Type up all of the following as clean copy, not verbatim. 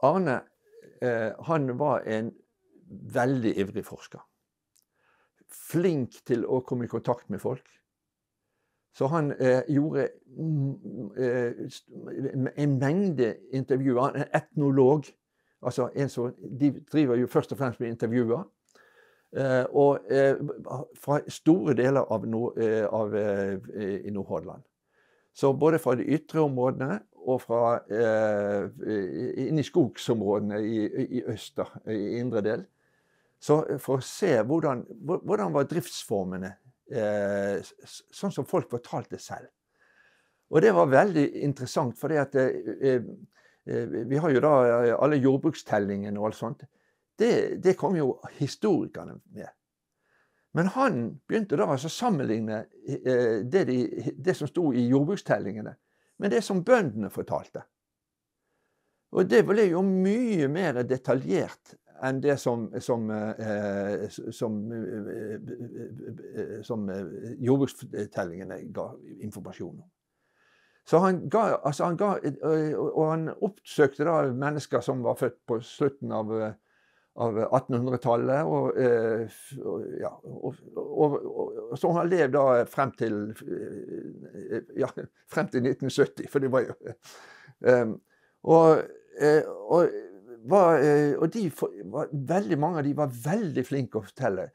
Arne, han var en veldig ivrig forsker. Flink til å komme i kontakt med folk. Så han gjorde en mengde intervjuer. Han er etnolog. Altså de driver jo først og fremst med intervjuer. Og fra store deler av i Nordhordland. Så både fra de ytre områdene og fra inn i skogsområdene i øster, i indre del. Så for å se hvordan var driftsformene, sånn som folk fortalte selv. Og det var veldig interessant, fordi at vi har jo da alle jordbrukstellingene og alt sånt. Det kom jo historikerne med. Men han begynte da å sammenligne det som stod i jordbrukstellingene med det som bøndene fortalte. Og det ble jo mye mer detaljert enn det som jordbrukstellingene ga informasjon om. Så han oppsøkte da mennesker som var født på slutten av 1800-tallet, og så han levde da frem til 1970, for det var jo veldig mange av de var veldig flinke å fortelle.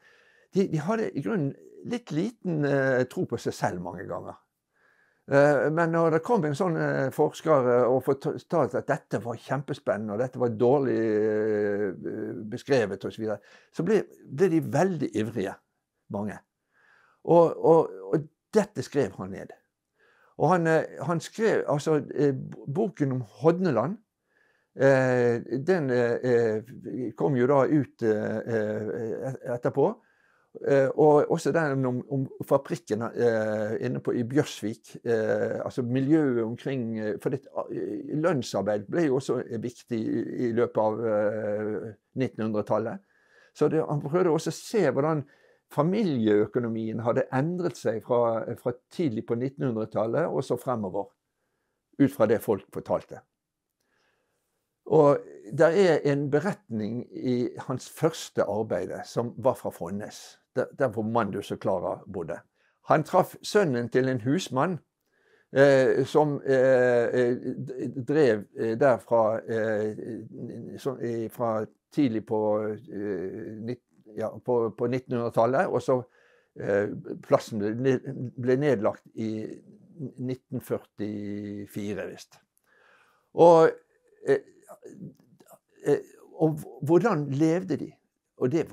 De hadde i grunnen litt liten tro på seg selv mange ganger. Men når det kom en sånn forsker og fortalte at dette var kjempespennende, og dette var dårlig beskrevet og så videre, så ble de veldig ivrige, mange. Og dette skrev han ned. Og han skrev, altså boken om Hodneland, den kom jo da ut etterpå. Og også den om fabrikken inne i Bjørsvik, altså miljøet omkring, for lønnsarbeid ble jo også viktig i løpet av 1900-tallet. Så han prøvde også å se hvordan familieøkonomien hadde endret seg fra tidlig på 1900-tallet og så fremover, ut fra det folk fortalte. Og det en beretning i hans første arbeid som var fra Fonnes, der hvor Mandus og Klara bodde. Han traff sønnen til en husmann som drev der fra tidlig på 1900-tallet, og så plassen ble nedlagt i 1944, visst. Og hvordan levde de? Og det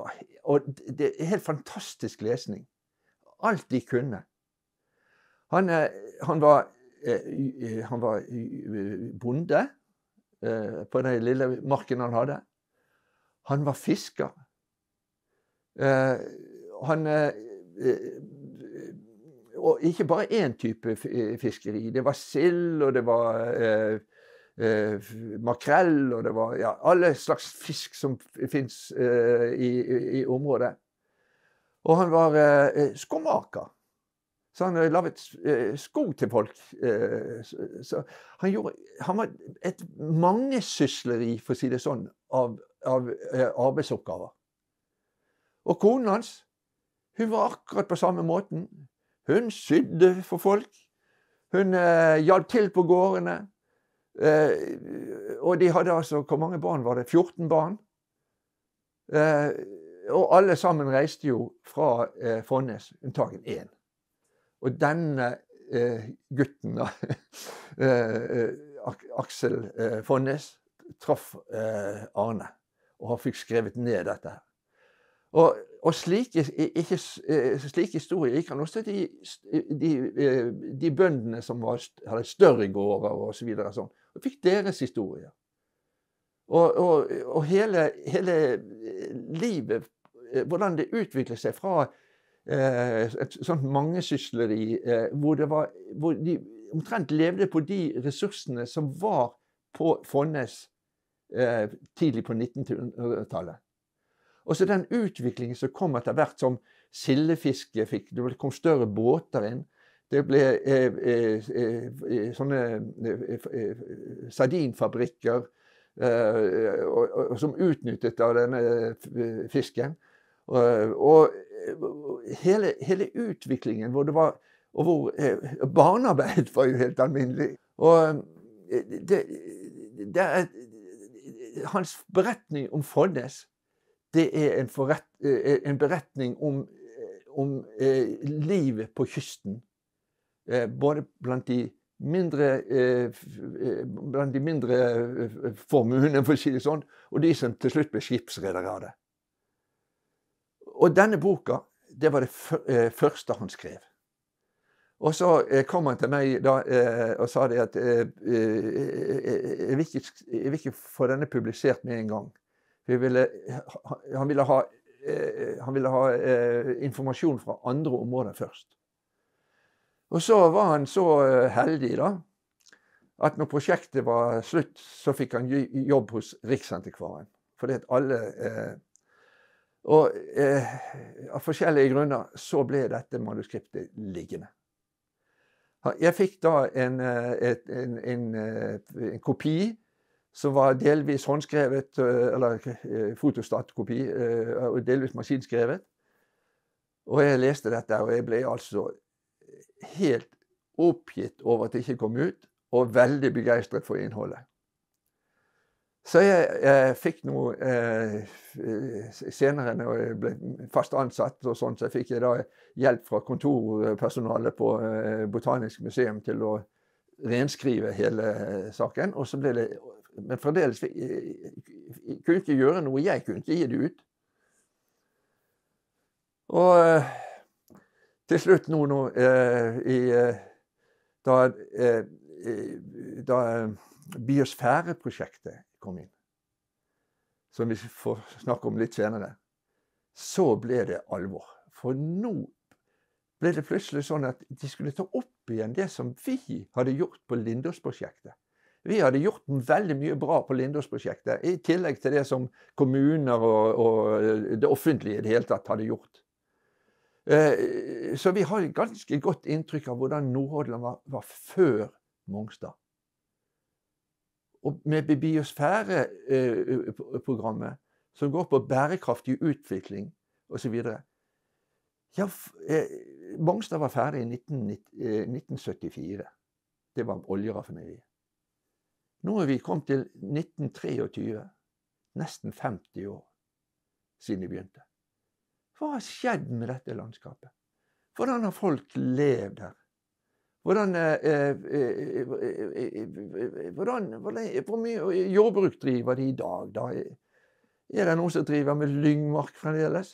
helt fantastisk lesning. Alt de kunne. Han var bonde på den lille marken han hadde. Han var fisker. Og ikke bare en type fiskeri. Det var sild, og det var makrell, og det var alle slags fisk som finnes i området. Og han var skomaker. Så han laget sko til folk. Så han var et mangesysleri, for å si det sånn, av arbeidsoppgaver. Og konen hans, hun var akkurat på samme måten. Hun sydde for folk. Hun hjalp til på gårdene. Og de hadde altså, hvor mange barn var det? 14 barn. Og alle sammen reiste jo fra Fonnes, unntagen én. Og denne gutten, Aksel Fonnes, traff Arne, og han fikk skrevet ned dette her. Og slike historier gikk han også de bøndene som hadde større gårder og så videre, sånn, og fikk deres historier. Og hele livet, hvordan det utviklet seg fra et sånt mangesysleri, hvor de omtrent levde på de ressursene som var på Fonnes tidlig på 1900-tallet. Og så den utviklingen som kom etter hvert, som sildefiske det kom større båter inn, det ble sånne sardinfabrikker, og som utnyttet av denne fisken. Og hele utviklingen hvor det var, og hvor barnearbeid var jo helt alminnelig. Og hans beretning om Fonnes, det er en beretning om livet på kysten. Både blant de mindre formuene, for å si det sånn, og de som til slutt ble skipsredere av det. Og denne boka, det var det første han skrev. Og så kom han til meg da, og sa det at jeg vil ikke få denne publisert med en gang. Han ville ha informasjon fra andre områder først. Og så var han så heldig da, at når prosjektet var slutt, så fikk han jobb hos Riksantikvaren. Fordi at alle... Og av forskjellige grunner så ble dette manuskriptet liggende. Jeg fikk da en kopi som var delvis håndskrevet, eller fotostatkopi, og delvis maskinskrevet. Og jeg leste dette, og jeg ble altså helt oppgitt over at det ikke kom ut, og veldig begeistret for innholdet. Så jeg fikk noe senere når jeg ble fast ansatt, og sånn, så fikk jeg da hjelp fra kontorpersonalet på Botanisk museum til å renskrive hele saken. Og så ble det, men fremdeles jeg kunne ikke gjøre noe, jeg kunne ikke gi det ut. Og til slutt nå da biosfæreprosjektet kom inn, som vi får snakke om litt senere, så ble det alvor. For nå ble det plutselig sånn at de skulle ta opp igjen det som vi hadde gjort på Lindåsprosjektet. Vi hadde gjort veldig mye bra på Lindåsprosjektet, i tillegg til det som kommuner og det offentlige i det hele tatt hadde gjort. Så vi har ganske godt inntrykk av hvordan Nordhordland var før Mongstad. Og med biosfæreprogrammet, som går på bærekraftig utvikling og så videre. Ja, Mongstad var ferdig i 1974. Det var oljeraffineri. Nå er vi kommet til 1923, nesten 50 år siden de begynte. Hva har skjedd med dette landskapet? Hvordan har folk levd her? Hvor mye jordbruk driver de i dag? Da er det noen som driver med lyngmark fremdeles?